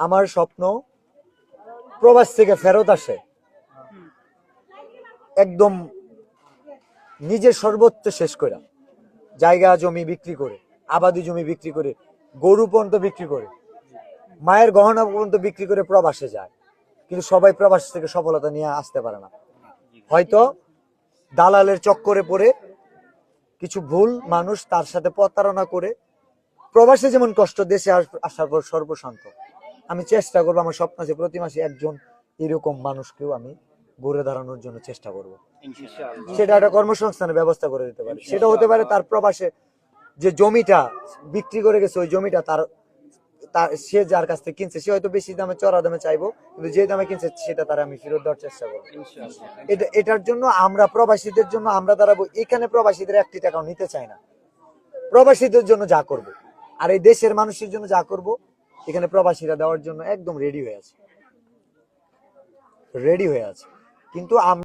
আমার স্বপ্ন প্রবাস থেকে ফেরত আসে একদম নিজের সর্বোচ্চ শেষ করে, জায়গা জমি বিক্রি করে, আবাদি জমি বিক্রি করে, গরু পর্যন্ত বিক্রি করে, মায়ের গহনা পর্যন্ত বিক্রি করে প্রবাসে যায়। কিন্তু সবাই প্রবাস থেকে সফলতা নিয়ে আসতে পারে না। হয়তো দালালের চক্করে পড়ে কিছু ভুল মানুষ তার সাথে প্রতারণা করে প্রবাসে যেমন কষ্ট, দেশে আসার পর সর্বশান্ত। আমি চেষ্টা করবো, আমার স্বপ্ন আছে প্রতি মাসে একজন এরকম মানুষকেও আমি ঘুরে দাঁড়ানোর জন্য চেষ্টা করব। সেটা একটা কর্মসংস্থানের ব্যবস্থা করে দিতে পারে। সেটা হতে পারে তার প্রবাসে যে জমিটা বিক্রি করে গেছে, ওই জমিটা তার সে যার কাছ থেকে কিনছে সে হয়তো বেশি দামে, চড়া দামে চাইবো, কিন্তু যে দামে কিনছে সেটা তারা আমি ফেরত দেওয়ার চেষ্টা করবো। এটার জন্য আমরা প্রবাসীদের জন্য আমরা দাঁড়াবো। এখানে প্রবাসীদের একটি টাকাও নিতে চাই না, প্রবাসীদের জন্য যা করব, আর এই দেশের মানুষের জন্য যা করব, এখানে প্রবাসীরা দেওয়ার জন্য একদম রেডি হয়ে আছে। কিন্তু